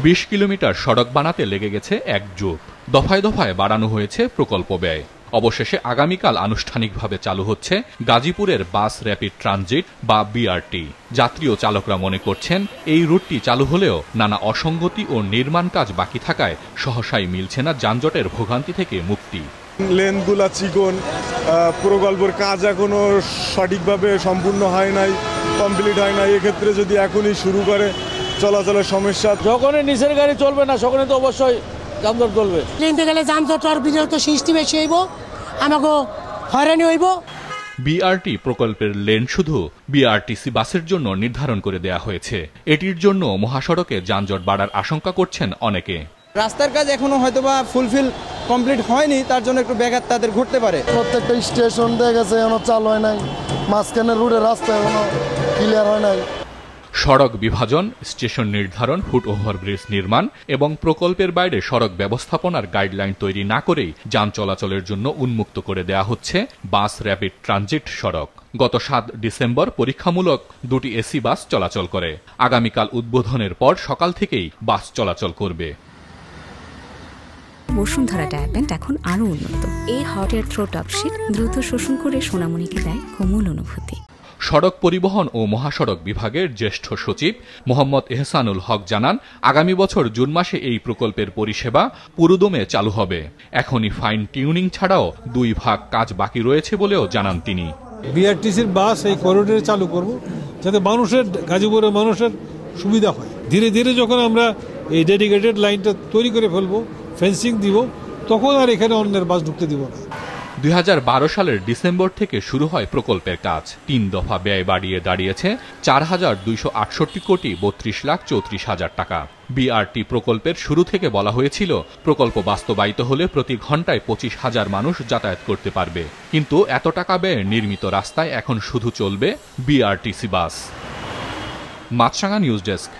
20 kilometre সড়ক বানাতে লেগে গেছে এক যুগ। দফায় দফায় বাড়ানো হয়েছে প্রকল্প ব্যয়। অবশেষে আগামীকাল আনুষ্ঠানিকভাবে চালু হচ্ছে গাজীপুরের বাস র্যাপিড ট্রানজিট বা বিআরটি। যাত্রী ও চালকরা মনে করছেন, এই রুটটি চালু হলেও নানা অসঙ্গতি ও নির্মাণ কাজ বাকি থাকায় সহসাই মিলছে না যানজটের ভোগান্তি থেকে মুক্তি। লেনগুলা চিকন, প্রকল্পের কাজ এখনো সঠিকভাবে সম্পূর্ণ হয় নাই, কমপ্লিট হয় নাই। এক্ষেত্রে যদি এখনই শুরু করে চলাচলের সমস্যা, যখনই নিচের গাড়ি চলবে না তখনই তো অবশ্যই যানজট চলবে। ট্রেনতে গেলে যানজট আর বিরত সৃষ্টি বেশি হইব, আমাকে হয়রানি হইব। বিআরটি প্রকল্পের লেন শুধু বিআরটিসি বাসের জন্য নির্ধারণ করে দেয়া হয়েছে। এটির জন্য মহাসড়কে যানজট বাড়ার আশঙ্কা করছেন অনেকে। রাস্তার কাজ এখনো হয়তোবা ফুলফিল কমপ্লিট হয়নি, তার জন্য একটু ব্যাঘাত তাদের ঘটতে পারে। প্রত্যেকটা স্টেশন দেখা গেছে এখনো চালু হয় নাই, মাঝখানের রুটের রাস্তা এখনো ক্লিয়ার হয় নাই। সড়ক বিভাজন, স্টেশন নির্ধারণ, ফুট ওভারব্রিজ নির্মাণ এবং প্রকল্পের বাইরে সড়ক ব্যবস্থাপনার গাইডলাইন তৈরি না করেই যান চলাচলের জন্য উন্মুক্ত করে দেয়া হচ্ছে বাস র্যাপিড ট্রানজিট সড়ক। গত 7 ডিসেম্বর পরীক্ষামূলক 2টি এসি বাস চলাচল করে। আগামীকাল উদ্বোধনের পর সকাল থেকেই বাস চলাচল করবে। বসুন্ধরা ডায়াপেন্ট এখন আরো উন্নত। এই hot air through top sheet দ্রুত শোষণ করে সোনামণিকে দেয় কোমল অনুভূতি। সড়ক পরিবহন ও মহাসড়ক বিভাগের জ্যেষ্ঠ সচিব মোহাম্মদ এহসানুল হক জানান, আগামী বছর জুন মাসে এই প্রকল্পের পরিষেবা পুরোদমে চালু হবে। এখনই ফাইন টিউনিং ছাড়াও 2 ভাগ কাজ বাকি রয়েছে বলেও জানান তিনি। বিআরটিসির বাস এই করিডোরে চালু করব, যাতে গাজীপুরের মানুষের সুবিধা হয়। ধীরে ধীরে যখন আমরা এই ডেডিকেটেড লাইনটা তৈরি করে ফেলবো, ফেন্সিং দিব, তখন আর এখানে অন্যের বাস ঢুকতে দিব না। 2012 সালের ডিসেম্বর থেকে শুরু হয় প্রকল্পের কাজ। 3 দফা ব্যয় বাড়িয়ে দাঁড়িয়েছে 4,268 কোটি 32,34,000 টাকা। বিআরটি প্রকল্পের শুরু থেকে বলা হয়েছিল, প্রকল্প বাস্তবায়িত হলে প্রতি ঘন্টায় 25,000 মানুষ যাতায়াত করতে পারবে। কিন্তু এত টাকা ব্যয়ে নির্মিত রাস্তায় এখন শুধু চলবে বিআরটিসি বাস। মাছরাঙা নিউজ ডেস্ক।